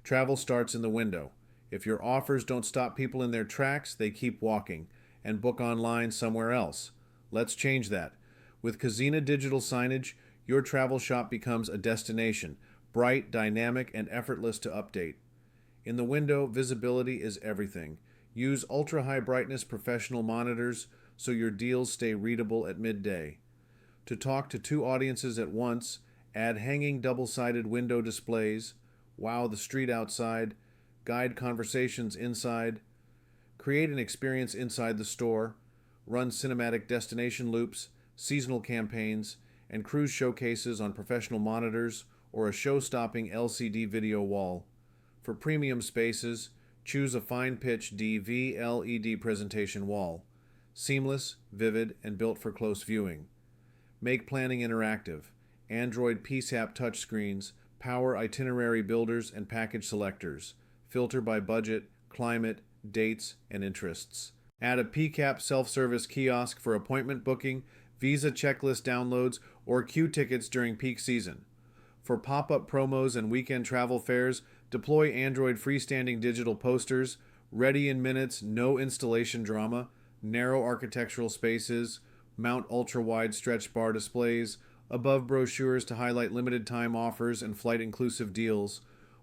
Travel starts in the window. If your offers don't stop people in their tracks, they keep walking and book online somewhere else. Let's change that. With Khazina Digital Signage, your travel shop becomes a destination, bright, dynamic, and effortless to update. In the window, visibility is everything. Use ultra-high brightness professional monitors so your deals stay readable at midday. To talk to two audiences at once, add hanging double-sided window displays, wow the street outside, guide conversations inside, create an experience inside the store, run cinematic destination loops, seasonal campaigns, and cruise showcases on professional monitors or a show-stopping LCD video wall. For premium spaces, choose a fine-pitch DV LED presentation wall. Seamless, vivid, and built for close viewing. Make planning interactive. Android PCAP touchscreens, power itinerary builders and package selectors. Filter by budget, climate, dates, and interests. Add a PCAP self-service kiosk for appointment booking, visa checklist downloads, or queue tickets during peak season. For pop-up promos and weekend travel fairs, deploy Android freestanding digital posters, ready in minutes, no installation drama, narrow architectural spaces, mount ultra-wide stretch bar displays, above brochures to highlight limited time offers and flight-inclusive deals.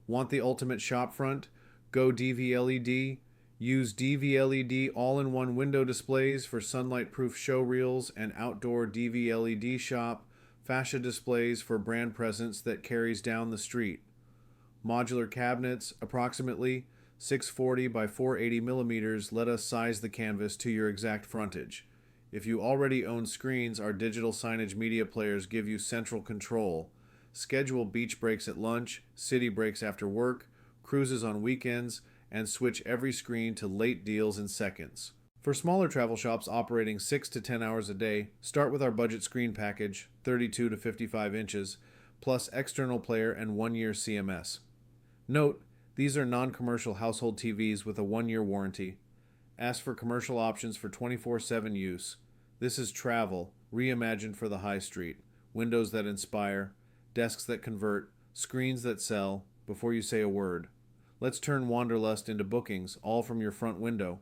Want the ultimate shopfront? Go DV-LED. Use DV-LED all-in-one window displays for sunlight-proof show reels and outdoor DV-LED shop, Fascia displays for brand presence that carries down the street. Modular cabinets, approximately 640 by 480 millimeters, let us size the canvas to your exact frontage. If you already own screens, our digital signage media players give you central control. Schedule beach breaks at lunch, city breaks after work, cruises on weekends, and switch every screen to late deals in seconds. For smaller travel shops operating 6 to 10 hours a day, start with our budget screen package, 32 to 55 inches, plus external player and 1-year CMS. Note, these are non-commercial household TVs with a 1-year warranty. Ask for commercial options for 24/7 use. This is travel, reimagined for the high street. Windows that inspire, desks that convert, screens that sell, before you say a word. Let's turn wanderlust into bookings, all from your front window.